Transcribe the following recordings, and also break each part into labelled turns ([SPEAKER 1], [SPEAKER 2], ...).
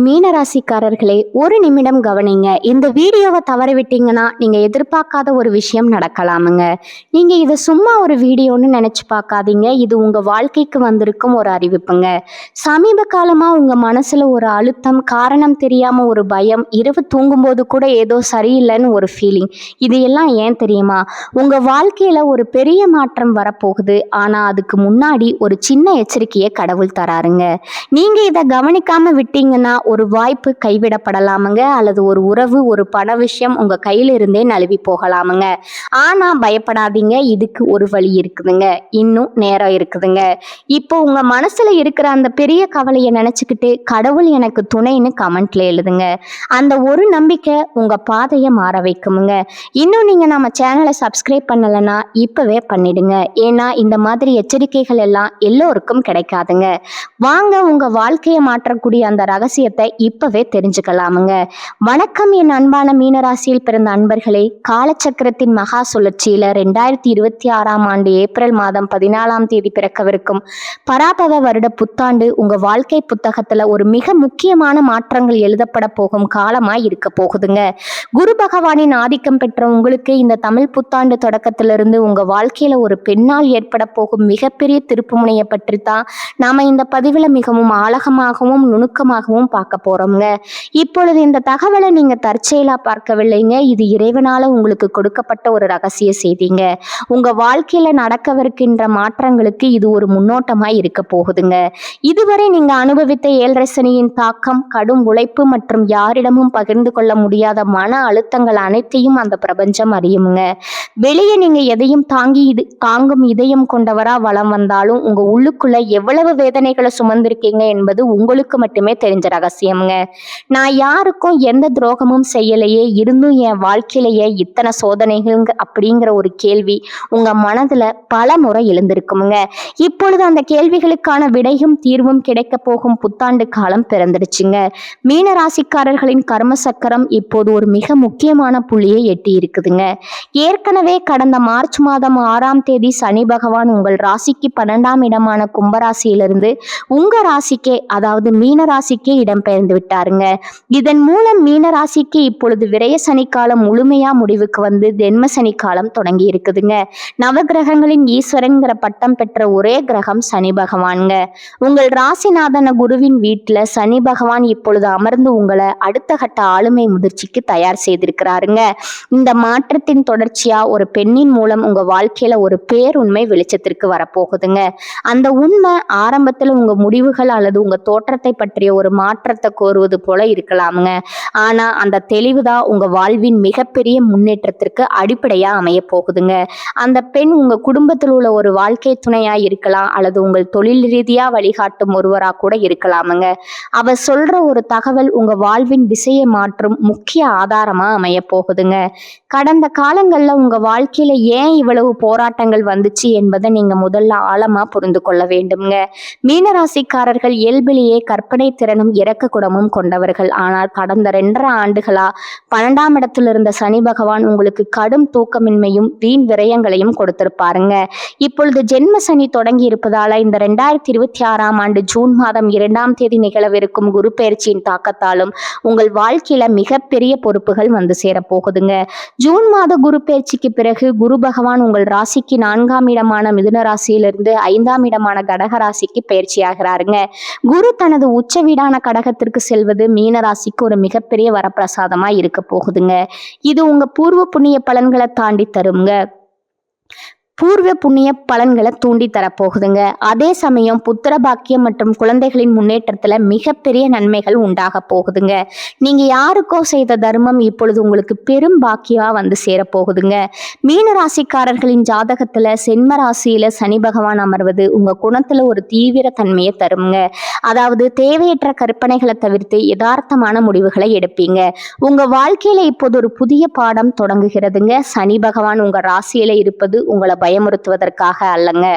[SPEAKER 1] மீனராசிக்காரர்களே, ஒரு நிமிடம் கவனிங்க. இந்த வீடியோவை தவற விட்டீங்கன்னா நீங்க எதிர்பார்க்காத ஒரு விஷயம் நடக்கலாமுங்க. நீங்க இதை சும்மா ஒரு வீடியோன்னு நினைச்சு பார்க்காதீங்க. இது உங்க வாழ்க்கைக்கு வந்திருக்கும் ஒரு அறிவிப்புங்க. சமீப காலமா உங்க மனசுல ஒரு அழுத்தம், காரணம் தெரியாம ஒரு பயம், இரவு தூங்கும்போது கூட ஏதோ சரியில்லைன்னு ஒரு ஃபீலிங். இது எல்லாம் ஏன் தெரியுமா? உங்க வாழ்க்கையில ஒரு பெரிய மாற்றம் வரப்போகுது. ஆனா அதுக்கு முன்னாடி ஒரு சின்ன எச்சரிக்கையை கடவுள் தராருங்க. நீங்க இதை கவனிக்காம விட்டீங்கன்னா ஒரு வாய்ப்பு கைவிடப்படலாமுங்க, அல்லது ஒரு உறவு, ஒரு பண விஷயம் உங்க கையில இருந்தே நழுவி போகலாமுங்க. ஆனா பயப்படாதீங்க, இதுக்கு ஒரு வழி இருக்குதுங்க. இன்னும் நேரம் இருக்குதுங்க. இப்போ உங்க மனசுல இருக்கிற அந்த பெரிய கவலையை நினைச்சுக்கிட்டு கடவுள் எனக்கு துணைன்னு கமெண்ட்ல எழுதுங்க. அந்த ஒரு நம்பிக்கை உங்க பாதையை மாற வைக்குமுங்க. இன்னும் நீங்க நம்ம சேனலை சப்ஸ்கிரைப் பண்ணலைன்னா இப்பவே பண்ணிடுங்க. ஏன்னா இந்த மாதிரி எச்சரிக்கைகள் எல்லாம் எல்லோருக்கும் கிடைக்காதுங்க. வாங்க உங்க வாழ்க்கையை மாற்றக்கூடிய அந்த ரகசியத்தை இப்பவே தெரிஞ்சுக்கலாமுங்க. வணக்கம் என் அன்பான மீனராசியில் பிறந்த அன்பர்களே. காலச்சக்கரத்தின் மகா சுழற்சியில 2026 ஆண்டு ஏப்ரல் மாதம் 14 பிறக்கவிருக்கும் பராபவ வருட புத்தாண்டு உங்க வாழ்க்கை புத்தகத்துல ஒரு மிக முக்கியமான மாற்றங்கள் எழுதப்பட போகும் காலமா இருக்க போகுதுங்க. குரு பகவானின் ஆதிக்கம் பெற்ற உங்களுக்கு இந்த தமிழ் புத்தாண்டு தொடக்கத்திலிருந்து உங்க வாழ்க்கையில ஒரு பெண்ணால் ஏற்பட போகும் மிகப்பெரிய திருப்பு முனையை பற்றி தான் நாம இந்த பதிவுல மிகவும் ஆழமாகவும் நுணுக்கமாகவும் பார்க்க போறோம்ங்க. இப்பொழுது இந்த தகவலை நீங்க தற்செயலா பார்க்கவில்லைங்க. இது இறைவனால உங்களுக்கு கொடுக்கப்பட்ட ஒரு ரகசிய செய்திங்க. உங்க வாழ்க்கையில நடக்கவிருக்கின்ற மாற்றங்களுக்கு இது ஒரு முன்னோட்டமா இருக்க போகுதுங்க. இதுவரை நீங்க அனுபவித்த 7 சனியின் தாக்கம், கடும் உழைப்பு மற்றும் யாரிடமும் பகிர்ந்து கொள்ள முடியாத மன அழுத்தங்கள் அனைத்தையும் அந்த பிரபஞ்சம் அறியுமுங்க. வெளியே நீங்க எதையும் தாங்கும் இதயம் கொண்டவரா வலம் வந்தாலும் உங்க உள்ளுக்குள்ள எவ்வளவு வேதனைகளை சுமந்திருக்கீங்க என்பது உங்களுக்கு மட்டுமே தெரிஞ்ச ரகசியம்ங்க. நான் யாருக்கும் எந்த துரோகமும் செய்யலையே, இருந்தும் என் வாழ்க்கையிலேயே இத்தனை சோதனைகள் அப்படிங்கிற ஒரு கேள்வி உங்க மனதுல பல முறை எழுந்திருக்குமுங்க. இப்பொழுது அந்த கேள்விகளுக்கான விடையும் தீர்வும் கிடைக்க போகும் புத்தாண்டு காலம் பிறந்துடுச்சுங்க. மீனராசிக்காரர்களின் கர்ம சக்கரம் இப்போது ஒரு மிக முக்கியமான புள்ளியை எட்டி இருக்குதுங்க. ஏற்கனவே கடந்த மார்ச் மாதம் 6ஆம் தேதி சனி பகவான் உங்கள் ராசிக்கு 12ஆம் இடமான கும்பராசியிலிருந்து உங்க ராசிக்கே, அதாவது மீன ராசிக்கே இடம்பெயர்ந்து விட்டாருங்க. இதன் மூலம் மீன ராசிக்கு இப்பொழுது விரய சனிக்காலம் முழுமையா முடிவுக்கு வந்து தென்ம சனிக்காலம் தொடங்கி இருக்குதுங்க. நவகிரகங்களின் ஈஸ்வரன்கிற பட்டம் பெற்ற ஒரே கிரகம் சனி பகவான்ங்க. உங்கள் ராசிநாதன குருவின் வீட்டுல சனி பகவான் இப்பொழுது அமர்ந்து உங்களை அடுத்த கட்ட ஆளுமை முதிர்ச்சிக்கு தயார் செய்திருக்கிறாருங்க. இந்த மாற்றத்தின் தொடர்ச்சியா ஒரு பெண்ணின் மூலம் உங்க வாழ்க்கையில ஒரு பேருண்மை வெளிச்சத்திற்கு வரப்போகுதுங்க. அந்த உண்மை ஆரம்பத்துல உங்க முடிவுகள் அல்லது உங்க தோற்றத்தை பற்றிய ஒரு மாற்றத்தை கோருவது போல இருக்கலாமுங்க. ஆனா அந்த தெளிவுதான் உங்க வாழ்வின் மிகப்பெரிய முன்னேற்றத்திற்கு அடிப்படையா அமைய போகுதுங்க. அந்த பெண் உங்க குடும்பத்தில் உள்ள ஒரு வாழ்க்கை துணையா இருக்கலாம், அல்லது உங்கள் தொழில் ரீதியா வழிகாட்டும் ஒருவரா கூட இருக்கலாமுங்க. அவ சொல்ற ஒரு தகவல் உங்க வாழ்வின் திசையை மாற்றும் முக்கிய ஆதாரமா அமைய போகுதுங்க. கடந்த காலங்கள்ல உங்க வாழ்க்கையில ஏன் இவ்வளவு போராட்டங்கள் வந்துச்சு என்பதை நீங்க முதல்ல ஆழமா புரிந்து கொள்ள வேண்டும்ங்க. மீனராசிக்காரர்கள் இயல்பிலேயே கற்பனை திறனும் இரக்க குணமும் கொண்டவர்கள். ஆனால் கடந்த 2.5 ஆண்டுகளா 12ஆம் இடத்தில் இருந்த சனி பகவான் உங்களுக்கு கடும் தூக்கமின்மையும் வீண் விரயங்களையும் கொடுத்திருப்பாருங்க. இப்பொழுது ஜென்ம சனி தொடங்கி இருப்பதால இந்த 2026ஆம் ஆண்டு ஜூன் மாதம் 2ஆம் தேதி நிகழவிருக்கும் குரு பயிற்சியின் தாக்கத்தாலும் உங்கள் வாழ்க்கையில மிகப்பெரிய பொறுப்புகள் வந்து சேரப்போகுதுங்க. ஜூன் மாத குரு பயிற்சிக்கு பிறகு குரு பகவான் உங்கள் ராசிக்கு 4ஆம் இடமான மிதுன ராசியிலிருந்து 5ஆம் இடமான கடக ராசிக்கு பயிற்சி ஆகிறாருங்க. குரு தனது உச்ச வீடான கடகத்திற்கு செல்வது மீன ராசிக்கு ஒரு மிகப்பெரிய வரப்பிரசாதமா இருக்க போகுதுங்க. இது உங்க பூர்வ புண்ணிய பலன்களை தாண்டி தருங்க. பூர்வ புண்ணிய பலன்களை தூண்டி தரப்போகுதுங்க. அதே சமயம் புத்திர பாக்கியம் மற்றும் குழந்தைகளின் முன்னேற்றத்துல மிகப்பெரிய நன்மைகள் உண்டாக போகுதுங்க. நீங்க யாருக்கோ செய்த தர்மம் இப்பொழுது உங்களுக்கு பெரும் பாக்கியமா வந்து சேரப்போகுதுங்க. மீன ராசிக்காரர்களின் ஜாதகத்துல சென்ம ராசியில சனி பகவான் அமர்வது உங்க குணத்துல ஒரு தீவிர தன்மையை தருங்க. அதாவது தேவையற்ற கற்பனைகளை தவிர்த்து யதார்த்தமான முடிவுகளை எடுப்பீங்க. உங்க வாழ்க்கையில இப்போது ஒரு புதிய பாடம் தொடங்குகிறதுங்க. சனி பகவான் உங்க ராசியில இருப்பது உங்களை பயமுறுத்துவதற்காக அல்லங்க.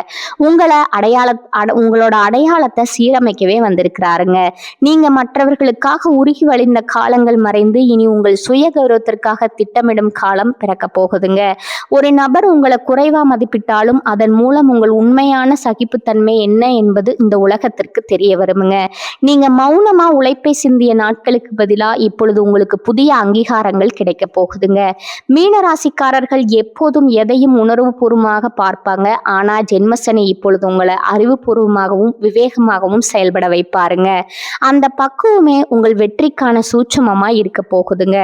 [SPEAKER 1] உங்களோட அடையாளத்தை சீரமைக்கவே வந்திருக்கிறாருங்க. நீங்க மற்றவர்களுக்காக உருகி வழிந்த காலங்கள் மறைந்து இனி உங்கள் சுய கௌரவத்திற்காக திட்டமிடும் காலம் பிறக்க போகுதுங்க. ஒரு நபர் உங்களை குறைவா மதிப்பிட்டாலும் அதன் மூலம் உங்கள் உண்மையான சகிப்புத்தன்மை என்ன என்பது இந்த உலகத்திற்கு தெரிய வருமுங்க. நீங்க மௌனமா உழைப்பை சிந்திய நாட்களுக்கு பதிலா இப்பொழுது உங்களுக்கு புதிய அங்கீகாரங்கள் கிடைக்க போகுதுங்க. மீன ராசிக்காரர்கள் எப்போதும் எதையும் உணர்வுபூர்வமாக பார்ப்பாங்க. ஆனா ஜென்மசனி இப்பொழுது உங்களை அறிவுபூர்வமாகவும் விவேகமாகவும் செயல்பட வைப்பாருங்க. அந்த பக்குவமே உங்கள் வெற்றிக்கான சூட்சமமா இருக்க போகுதுங்க.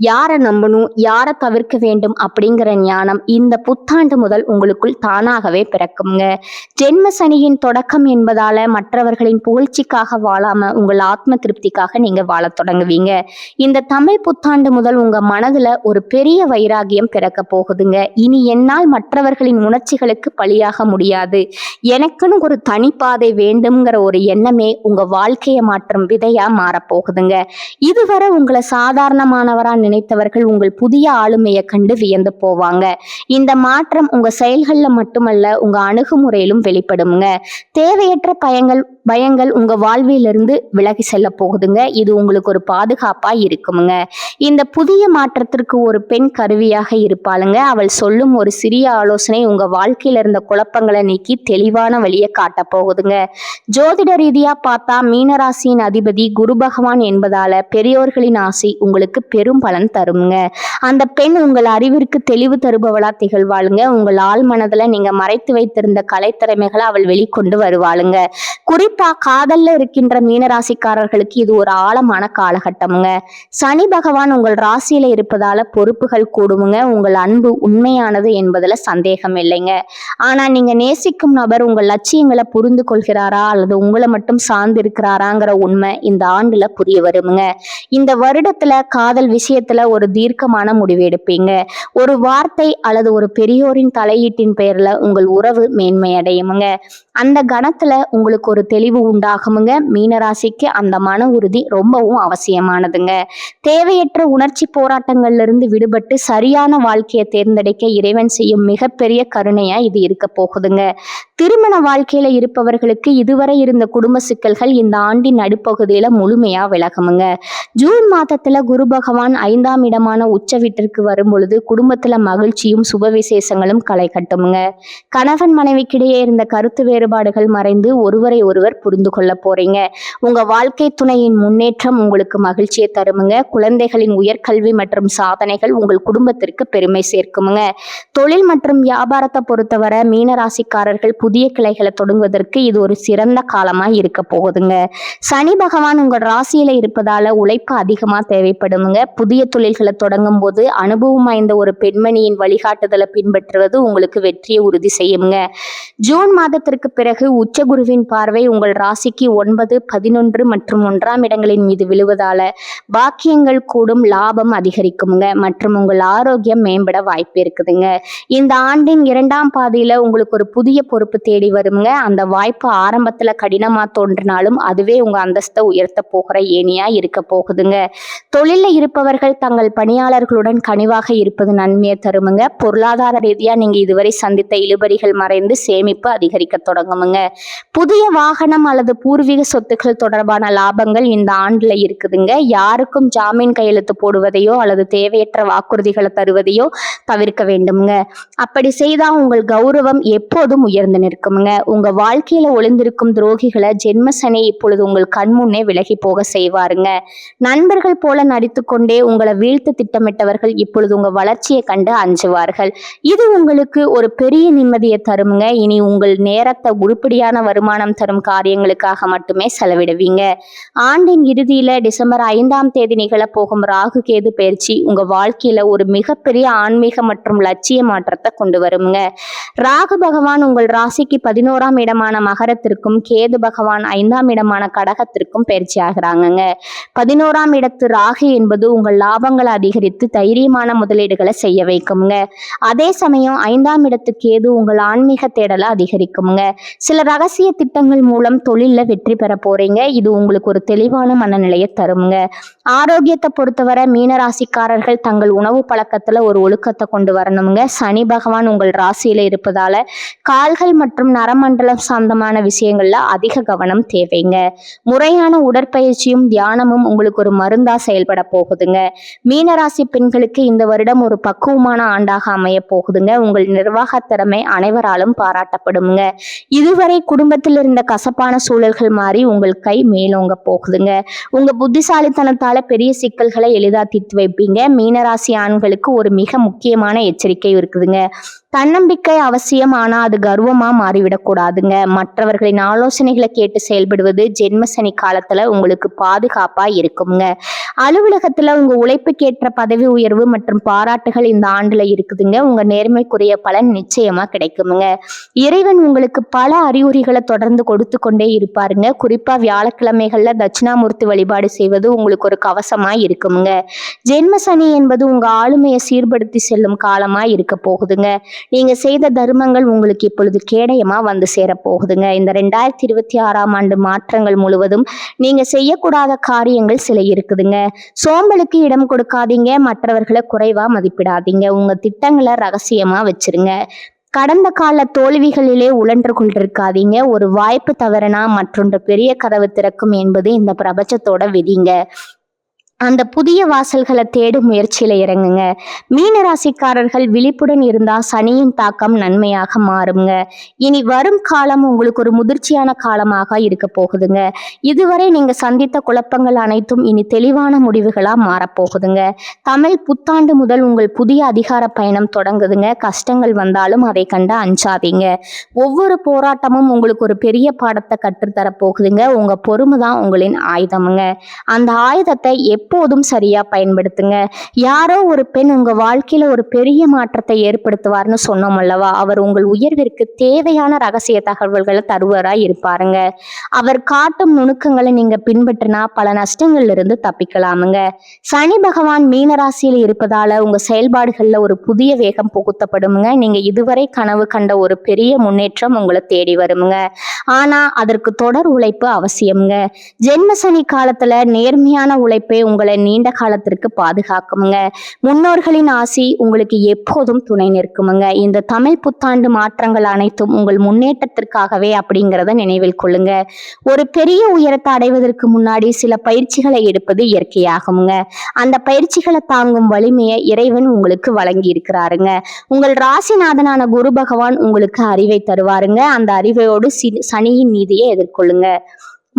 [SPEAKER 1] யாரை நம்பணும், யாரை தவிர்க்க வேண்டும் அப்படிங்கிற ஞானம் இந்த புத்தாண்டு முதல் உங்களுக்குள் தானாகவே பிறக்குங்க. ஜென்ம சனியின் தொடக்கம் என்பதால மற்றவர்களின் புகழ்ச்சிக்காக வாழாம உங்கள் ஆத்ம திருப்திக்காக நீங்க வாழ தொடங்குவீங்க. இந்த தமிழ் புத்தாண்டு முதல் உங்க மனதுல ஒரு பெரிய வைராகியம் பிறக்க போகுதுங்க. இனி என்னால் மற்றவர்களின் உணர்ச்சிகளுக்கு பலியாக முடியாது, எனக்குன்னு ஒரு தனிப்பாதை வேண்டும்ங்கிற ஒரு எண்ணமே உங்க வாழ்க்கையை மாற்றும் விதையா மாறப்போகுதுங்க. இதுவரை உங்களை சாதாரணமானவரா நினைத்தவர்கள் உங்கள் புதிய ஆளுமையை கண்டு வியந்து போவாங்க. இந்த மாற்றம் உங்க செயல்கள்ல மட்டுமல்ல, உங்க அணுகுமுறையிலும் வெளிப்படுங்க. தேவையற்ற பயங்கள் உங்க வாழ்விலிருந்து விலகி செல்ல போகுதுங்க. இது உங்களுக்கு ஒரு பாதுகாப்பா இருக்குமுங்க. இந்த புதிய மாற்றத்திற்கு ஒரு பெண் கருவியாக இருப்பாளுங்க. அவள் சொல்லும் ஒரு சிறிய ஆலோசனை உங்க வாழ்க்கையில இருந்த குழப்பங்களை நீக்கி தெளிவான வழியை காட்ட போகுதுங்க. ஜோதிட ரீதியா பார்த்தா மீனராசியின் அதிபதி குரு பகவான் என்பதால பெரியோர்களின் ஆசை உங்களுக்கு பெரும் பலன் தருங்க. அந்த பெண் உங்கள் அறிவிற்கு தெளிவு தருபவளா திகழ்வாளுங்க. உங்கள் ஆள் மனதுல நீங்க மறைத்து வைத்திருந்த கலைத்திறமைகளை அவள் வெளிக்கொண்டு வருவாளுங்க. குறிப்பா காதல்ல இருக்கின்ற மீனராசிக்காரர்களுக்கு இது ஒரு ஆழமான காலகட்டமுங்க. சனி பகவான் உங்கள் ராசியில இருப்பதால பொறுப்புகள் கூடுமுங்க. உங்கள் அன்பு உண்மையானது என்பதுல சந்தேகம் இல்லைங்க. ஆனா நீங்க நேசிக்கும் நபர் உங்கள் லட்சியங்களை புரிந்து கொள்கிறாரா அல்லது உங்களை மட்டும் சார்ந்து இருக்கிறாராங்கிற உண்மை இந்த ஆண்டுல புரிய வருமுங்க. இந்த வருடத்துல காதல் விஷயத்துல ஒரு தீர்க்கமான முடிவு எடுப்பீங்க. ஒரு வார்த்தை அல்லது ஒரு பெரியோரின் தலையீட்டின் பெயர்ல உங்கள் உறவு மேன்மையடையுமுங்க. அந்த கணத்துல உங்களுக்கு ஒரு தெளிவு உண்டாகுமுங்க. மீனராசிக்கு அந்த மன உறுதி ரொம்பவும் அவசியமானதுங்க. தேவையற்ற உணர்ச்சி போராட்டங்கள்ல இருந்து விடுபட்டு சரியான வாழ்க்கையை தேர்ந்தெடுக்க இறைவன் செய்யும் மிகப்பெரிய கருணையா இது இருக்க போகுதுங்க. திருமண வாழ்க்கையில இருப்பவர்களுக்கு இதுவரை இருந்த குடும்ப சிக்கல்கள் இந்த ஆண்டின் நடுப்பகுதியில முழுமையா விலகுமுங்க. ஜூன் மாதத்துல குரு பகவான் 5ஆம் இடமான உச்ச வீட்டிற்கு வரும் பொழுது குடும்பத்துல மகிழ்ச்சியும் சுப விசேஷங்களும் களை கட்டுமுங்க. கணவன் மனைவிக்கிடையே இருந்த கருத்து வேறுபாடுகள் மறைந்து ஒருவரை ஒருவர் புரிந்து கொள்ள போறீங்க. உங்க வாழ்க்கை துணையின் முன்னேற்றம் உங்களுக்கு மகிழ்ச்சியை தருமுங்க. குழந்தைகளின் உயர்கல்வி மற்றும் சாதனைகள் உங்கள் குடும்பத்திற்கு பெருமை சேர்க்குமுங்க. தொழில் மற்றும் வியாபாரத்தை பொறுத்தவரை மீனராசிக்காரர்கள் புதிய கிளைகளை தொடங்குவதற்கு இது ஒரு சிறந்த காலமா இருக்க போகுதுங்க. சனி பகவான் உங்கள் ராசியில இருப்பதால உழைப்பு அதிகமா தேவைப்படுமுங்க. புதிய தொழில்களை தொடங்கும் போது அனுபவம் வாய்ந்த ஒரு பெண்மணியின் வழிகாட்டுதலை பின்பற்றுவது உங்களுக்கு வெற்றியை உறுதி செய்யுங்க. ஜூன் மாதத்திற்கு பிறகு உச்சகுருவின் பார்வை உங்கள் ராசிக்கு 9, 11 மற்றும் 1ஆம் இடங்களின் மீது விழுவதால பாக்கியங்கள் கூடும், லாபம் அதிகரிக்குமுங்க மற்றும் உங்கள் ஆரோக்கியம் மேம்பட வாய்ப்பு இருக்குதுங்க. இந்த ஆண்டின் 2ஆம் பாதியில உங்களுக்கு ஒரு புதிய பொறுப்பு தேடி வருங்க. அந்த வாய்ப்பு ஆரம்பத்துல கடினமா தோன்றினாலும் அதுவே உங்க அந்தஸ்தை உயர்த்த போகிற ஏணியா இருக்க போகுதுங்க. தொழில இருப்பவர்கள் தங்கள் பணியாளர்களுடன் கனிவாக இருப்பது நன்மையை தருமுங்க. பொருளாதார ரீதியா நீங்க இதுவரை சந்தித்த இழுபறிகள் மறைந்து சேமிப்பு அதிகரிக்க தொடங்குமுங்க. புதிய வாகனம் அல்லது பூர்வீக சொத்துக்கள் தொடர்பான லாபங்கள் இந்த ஆண்டுல இருக்குதுங்க. யாருக்கும் ஜாமீன் கையெழுத்து போடுவதையோ அல்லது தேவையற்ற வாக்குறுதிகளை தருவதையோ தவிர்க்க வேண்டுமுங்க. அப்படி செய்தா உங்கள் கௌரவம் எப்போதும் உயர்ந்து நிற்குமுங்க. உங்க வாழ்க்கையில ஒளிந்திருக்கும் துரோகிகளை ஜென்மசனி இப்பொழுது உங்கள் கண்முன்னே விலகி போக செய்வாருங்க. நண்பர்கள் போல நடித்துக்கொண்டே உங்களை வீழ்த்த திட்டமிட்டவர்கள் இப்பொழுது உங்க வளர்ச்சியை கண்டு அஞ்சுவார்கள். இது உங்களுக்கு ஒரு பெரிய நிம்மதியை தருமுங்க. இனி உங்கள் நேரத்தை உருப்படியான வருமானம் தரும் காரியங்களுக்காக மட்டுமே செலவிடுவீங்க. ஆண்டின் இறுதியில டிசம்பர் 5ஆம் தேதி நிகழ போகும் ராகு கேது பயிற்சி உங்க வாழ்க்கையில ஒரு மிகப்பெரிய ஆன்மீக மற்றும் லட்சிய மாற்றத்தை கொண்டு வருங்க. ராகு பகவான் உங்கள் ராசிக்கு 11ஆம் இடமான மகரத்திற்கும் கேது பகவான் 5ஆம் இடமான கடகத்திற்கும் பயிற்சி ஆகிறாங்க. 11ஆம் இடத்து ராகு என்பது உங்கள் லாபங்களை அதிகரித்து தைரியமான முதலீடுகளை செய்ய வைக்குங்க. அதே சமயம் 5ஆம் இடத்து கேது உங்கள் ஆன்மீக தேடலை அதிகரிக்குங்க. சில ரகசிய திட்டங்கள் மூலம் தொழில வெற்றி பெற போறீங்க. இது உங்களுக்கு ஒரு தெளிவான மனநிலையை தருங்க. ஆரோக்கியத்தை பொறுத்தவரை மீனராசிக்காரர்கள் தங்கள் உணவு பழக்கத்துல ஒரு ஒழுக்கத்தை கொண்டு வரணுங்க. சனி பகவான் உங்கள் உங்கள் ராசியில இருப்பதால கால்கள் மற்றும் நரமண்டலம் சார்ந்தமான விஷயங்கள்ல அதிக கவனம் தேவைங்க. முறையான உடற்பயிற்சியும் தியானமும் உங்களுக்கு ஒரு மருந்தா செயல்பட போகுதுங்க. மீனராசி பெண்களுக்கு இந்த வருடம் ஒரு பக்குவமான ஆண்டாக அமைய போகுதுங்க. உங்கள் நிர்வாக திறமை அனைவராலும் பாராட்டப்படுங்க. இதுவரை குடும்பத்தில் இருந்த கசப்பான சூழல்கள் மாறி உங்கள் கை மேலோங்க போகுதுங்க. உங்க புத்திசாலித்தனத்தால பெரிய சிக்கல்களை எளிதா தீர்த்து வைப்பீங்க. மீனராசி ஆண்களுக்கு ஒரு மிக முக்கியமான எச்சரிக்கை இருக்குதுங்க. தன்னம்பிக்கை அவசியம், ஆனா அது கர்வமா மாறிவிடக்கூடாதுங்க. மற்றவர்களின் ஆலோசனைகளை கேட்டு செயல்படுவது ஜென்ம சனி காலத்துல உங்களுக்கு பாதுகாப்பா இருக்குங்க. அலுவலகத்துல உங்க உழைப்புக்கேற்ற பதவி உயர்வு மற்றும் பாராட்டுகள் இந்த ஆண்டுல இருக்குதுங்க. உங்க நேர்மைக்குரிய பலன் நிச்சயமா கிடைக்குமுங்க. இறைவன் உங்களுக்கு பல அறிகுறிகளை தொடர்ந்து கொடுத்து கொண்டே இருப்பாருங்க. குறிப்பா வியாழக்கிழமைகள்ல தட்சிணாமூர்த்தி வழிபாடு செய்வது உங்களுக்கு ஒரு கவசமா இருக்குமுங்க. ஜென்ம சனி என்பது உங்க ஆளுமையை சீர்படுத்தி செல்லும் காலமா இருக்க போகுதுங்க. நீங்க செய்த தர்மங்கள் உங்களுக்கு இப்பொழுது கேடயமா வந்து சேர போகுதுங்க. இந்த 2026ஆம் ஆண்டு மாற்றங்கள் முழுவதும் நீங்க செய்யக்கூடாத காரியங்கள் சில இருக்குதுங்க. சோம்பலுக்கு இடம் கொடுக்காதீங்க. மற்றவர்களை குறைவா மதிப்பிடாதீங்க. உங்க திட்டங்களை ரகசியமா வச்சிருங்க. கடந்த கால தோல்விகளிலே உழன்று கொண்டிருக்காதீங்க. ஒரு வாய்ப்பு தவறுனா மற்றொன்று பெரிய கதவு திறக்கும் என்பது இந்த பிரபஞ்சத்தோட விதிங்க. அந்த புதிய வாசல்களை தேடும் முயற்சியில இறங்குங்க. மீனராசிக்காரர்கள் விழிப்புடன் இருந்தா சனியின் தாக்கம் நன்மையாக மாறுங்க. இனி வரும் காலம் உங்களுக்கு ஒரு முதிர்ச்சியான காலமாக இருக்க போகுதுங்க. இதுவரை நீங்க சந்தித்த குழப்பங்கள் அனைத்தும் இனி தெளிவான முடிவுகளா மாறப்போகுதுங்க. தமிழ் புத்தாண்டு முதல் உங்கள் புதிய அதிகார பயணம் தொடங்குதுங்க. கஷ்டங்கள் வந்தாலும் அதை கண்டு அஞ்சாதீங்க. ஒவ்வொரு போராட்டமும் உங்களுக்கு ஒரு பெரிய பாடத்தை கற்றுத்தர போகுதுங்க. உங்க பொறுமை தான் உங்களின் ஆயுதமுங்க. அந்த ஆயுதத்தை எப்போதும் சரியா பயன்படுத்துங்க. யாரோ ஒரு பெண் உங்க வாழ்க்கையில ஒரு பெரிய மாற்றத்தை ஏற்படுத்துவார்னு சொன்னோம் அல்லவா, அவர் உங்கள் உயர்விற்கு தேவையான ரகசிய தகவல்களை தருவரா இருப்பாருங்க. அவர் காட்டும் நுணுக்கங்களை நீங்க பின்பற்றினா பல நஷ்டங்கள்ல இருந்து தப்பிக்கலாமுங்க. சனி பகவான் மீனராசியில் இருப்பதால உங்க செயல்பாடுகள்ல ஒரு புதிய வேகம் புகுத்தப்படுமுங்க. நீங்க இதுவரை கனவு கண்ட ஒரு பெரிய முன்னேற்றம் உங்களை தேடி வருமுங்க. ஆனா அதற்கு தொடர் உழைப்பு அவசியம்ங்க. ஜென்ம சனி காலத்துல நேர்மையான உழைப்பே உங்களை நீண்ட காலத்திற்கு பாதுகாக்குமுங்க. முன்னோர்களின் ஆசி உங்களுக்கு எப்போதும் துணை நிற்குமுங்க. இந்த தமிழ் புத்தாண்டு மாற்றங்கள் அனைத்தும் உங்கள் முன்னேற்றத்திற்காகவே அப்படிங்கிறத நினைவில் கொள்ளுங்க. ஒரு பெரிய உயரத்தை அடைவதற்கு முன்னாடி சில பயிற்சிகளை எடுப்பது இயற்கையாகுங்க. அந்த பயிற்சிகளை தாங்கும் வலிமையை இறைவன் உங்களுக்கு வழங்கி இருக்கிறாருங்க. உங்கள் ராசிநாதனான குரு பகவான் உங்களுக்கு அறிவை தருவாருங்க. அந்த அறிவையோடு சனியின் நீதியை எதிர்கொள்ளுங்க.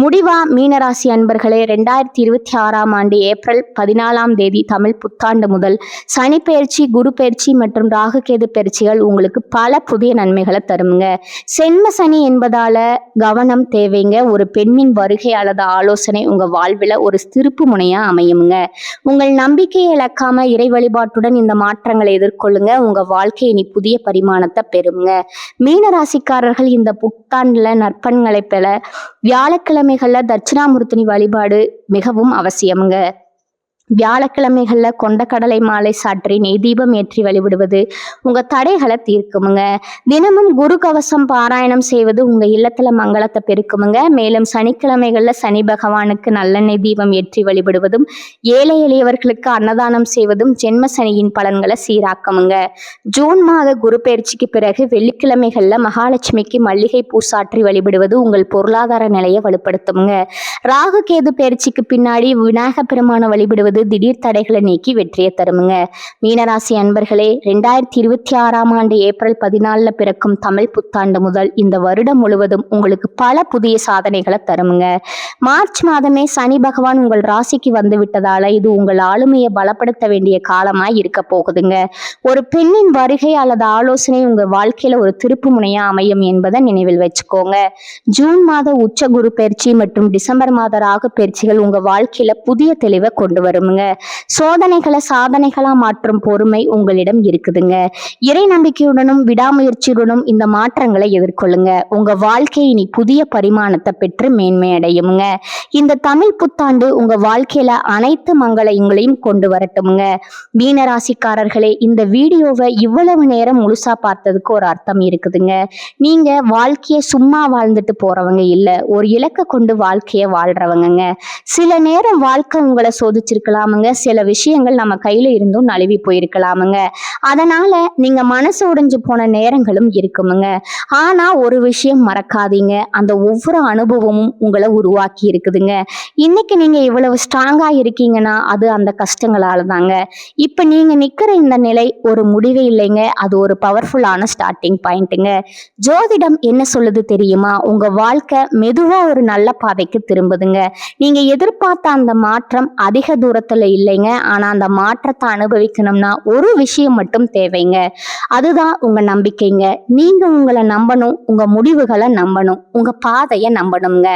[SPEAKER 1] முடிவா மீனராசி அன்பர்களே, 2026ஆம் ஆண்டு ஏப்ரல் 14ஆம் தமிழ் புத்தாண்டு முதல் சனி பயிற்சி, குரு பயிற்சி மற்றும் ராகு கேது பயிற்சிகள் உங்களுக்கு பல புதிய நன்மைகளை தருமுங்க. சென்ம சனி என்பதால கவனம் தேவைங்க. ஒரு பெண்ணின் வருகை அல்லது ஆலோசனை உங்க வாழ்வில் ஒரு திருப்பு முனையா அமையுங்க. உங்கள் நம்பிக்கையை இழக்காம இறை வழிபாட்டுடன் இந்த மாற்றங்களை எதிர்கொள்ளுங்க. உங்க வாழ்க்கை இனி புதிய பரிமாணத்தை பெறுங்க. மீனராசிக்காரர்கள் இந்த புத்தாண்டுல நற்பண்களை பெற வியாழக்கிழமைகள்ல தட்சிணாமூர்த்தி வழிபாடு மிகவும் அவசியமுங்க. வியாழக்கிழமைகள்ல கொண்டக்கடலை மாலை சாற்றி நெய் தீபம் ஏற்றி வழிபடுவது உங்க தடைகளை தீர்க்குமுங்க. தினமும் குரு கவசம் பாராயணம் செய்வது உங்க இல்லத்துல மங்களத்தை பெருக்குமுங்க. மேலும் சனிக்கிழமைகள்ல சனி பகவானுக்கு நல்லெண்ணெய் தீபம் ஏற்றி வழிபடுவதும் ஏழை எளியவர்களுக்கு அன்னதானம் செய்வதும் ஜென்ம சனியின் பலன்களை சீராக்குமுங்க. ஜூன் மாத குரு பயிற்சிக்கு பிறகு வெள்ளிக்கிழமைகள்ல மகாலட்சுமிக்கு மல்லிகை பூ சாற்றி வழிபடுவது உங்கள் பொருளாதார நிலையை வலுப்படுத்துமுங்க. ராகு கேது பயிற்சிக்கு பின்னாடி விநாயக பெருமான வழிபடுவது திடீர் தடைகளை நீக்கி வெற்றியை தருமுங்க. மீனராசி அன்பர்களே, 2026ஆம் ஆண்டு ஏப்ரல் 14 பிறக்கும் தமிழ் புத்தாண்டு முதல் இந்த வருடம் முழுவதும் உங்களுக்கு பல புதிய சாதனைகளை தருமுங்க. மார்ச் மாதமே சனி பகவான் உங்கள் ராசிக்கு வந்து விட்டதால இது உங்கள் ஆளுமையை பலப்படுத்த வேண்டிய காலமாய் இருக்க போகுதுங்க. ஒரு பெண்ணின் வருகை அல்லது ஆலோசனை உங்க வாழ்க்கையில ஒரு திருப்பு முனையா அமையும் என்பதை நினைவில் வச்சுக்கோங்க. ஜூன் மாத உச்ச குரு பயிற்சி மற்றும் டிசம்பர் மாத ராகு பயிற்சிகள் உங்க வாழ்க்கையில புதிய தெளிவை கொண்டு வரும். சோதனைகளை சாதனைகளா மாற்றும் பொறுமை உங்களிடம் இருக்குதுங்க. இறை நம்பிக்கையுடனும் விடாமுயற்சியுடனும் இந்த மாற்றங்களை எதிர்கொள்ளுங்க. உங்க வாழ்க்கை இனி புதிய பரிமாணத்தை பெற்று மேன்மை அடையுங்க. இந்த தமிழ் புத்தாண்டு உங்க வாழ்க்கையில அனைத்து மங்களங்களையும் கொண்டு வரட்டும்ங்க. மீனராசிக்காரர்களே, இந்த வீடியோவை இவ்வளவு நேரம் முழுசா பார்த்ததுக்கு ஒரு அர்த்தம் இருக்குதுங்க. நீங்க வாழ்க்கைய சும்மா வாழ்ந்துட்டு போறவங்க இல்ல, ஒரு இலக்கை கொண்டு வாழ்க்கைய வாழ்றவங்க. சில நேரம் வாழ்க்கை உங்களை சோதிச்சிருக்கலாம். போயிருக்கலாமுங்க. சில விஷயங்கள் நம்ம கையில இருந்தும் நழுவி போயிருக்கலாமுங்க. அதனால நீங்க மனசு உடைஞ்சு போன நேரங்களும் இருக்குமுங்க. ஆனா ஒரு விஷயம் மறக்காதீங்க. அந்த ஒவ்வொரு அனுபவமும் உங்கள உருவாக்கி இருக்குதுங்க. இன்னைக்கு நீங்க இவ்வளவு ஸ்ட்ராங்கா இருக்கீங்கன்னா, அது அந்த கஷ்டங்களால தாங்க. இப்ப நீங்க நிக்கிற இந்த நிலை ஒரு முடிவே இல்லைங்க. அது ஒரு பவர்ஃபுல்லான ஸ்டார்ட்டிங் பாயிண்ட்டுங்க. ஜோதிடம் என்ன சொல்லுது தெரியுமா? உங்க வாழ்க்கை மெதுவா ஒரு நல்ல பாதைக்கு திரும்புதுங்க. நீங்க எதிர்பார்த்த அந்த மாற்றம் அதிக தூரத்துல இல்லைங்க. ஆனா அந்த மாற்றத்தை அனுபவிக்கணும்னா ஒரு விஷயம் மட்டும் தேவைங்க. அதுதான் உங்க நம்பிக்கைங்க. நீங்க உங்களை நம்பணும், உங்க முடிவுகளை நம்பணும், உங்க பாதையை நம்பணுங்க.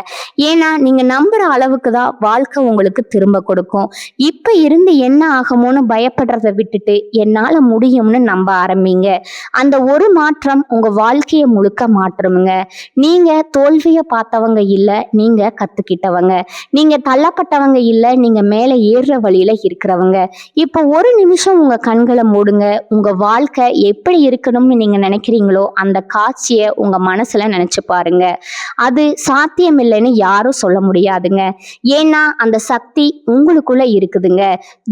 [SPEAKER 1] ஏன்னா நீங்க நம்புற அளவுக்கு தான் வாழ்க்கை உங்களுக்கு திரும்ப கொடுக்கும். இப்ப இருந்து என்ன ஆகுமோன்னு பயப்படுறதை விட்டுட்டு என்னால முடியும்னு நம்ப ஆரம்பிங்க. அந்த ஒரு மாற்றம் உங்க வாழ்க்கையை முழுக்க மாற்றுமுங்க. நீங்க தோல்வியை பார்த்தவங்க இல்ல, நீங்க கத்துக்கிட்டவங்க. நீங்க தள்ளப்பட்டவங்க இல்ல, நீங்க மேல ஏறுற வழியில இருக்கிறவங்க. இப்போ ஒரு நிமிஷம் உங்க கண்களை மூடுங்க. உங்க வாழ்க்கை எப்படி இருக்கணும்னு நீங்க நினைக்கிறீங்களோ அந்த காட்சியை உங்க மனசுல நினைச்சு பாருங்க. அது சாத்தியம் இல்லைன்னு யாரும் சொல்ல முடியாதுங்க. ஏன்னா அந்த சக்தி உங்களுக்குள்ள இருக்குதுங்க.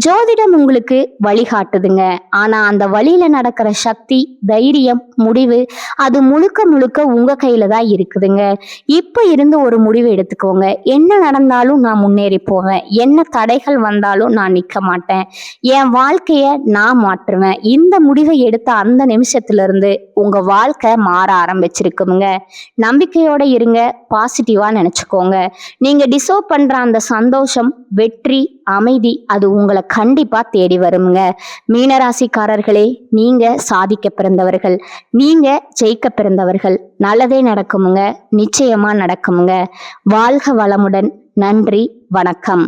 [SPEAKER 1] ஜோதிடம் உங்களுக்கு வழிகாட்டுதுங்க. ஆனா அந்த வழியில நடக்கிற சக்தி, தைரியம், முடிவு அது முழுக்க முழுக்க உங்க கையில தான் இருக்குதுங்க. இப்ப இருந்து ஒரு முடிவு எடுத்துக்கோங்க. என்ன நடந்தாலும் நான் முன்னேறி போவேன். என்ன தடைகள் வந்தாலும் நான் நிக்க மாட்டேன். என் வாழ்க்கைய நான் மாற்றுவேன். இந்த முடிவை எடுத்த அந்த நிமிஷத்துல இருந்து உங்க வாழ்க்கை மாற ஆரம்பிச்சிருக்குங்க. நம்பிக்கையோட இருங்க. பாசிட்டிவா நினைச்சுக்கோங்க. நீங்க டிசர்வ் பண்ற அந்த சந்தோஷம், வெற்றி, அமைதி அது உங்களை கண்டிப்பா தேடி வருங்க. மீனராசிக்காரர்களே, நீங்க சாதிக்க பிறந்தவர்கள். நீங்க ஜெயிக்க பிறந்தவர்கள். நல்லதே நடக்குமுங்க. நிச்சயமா நடக்குமுங்க. வாழ்க வளமுடன். நன்றி. வணக்கம்.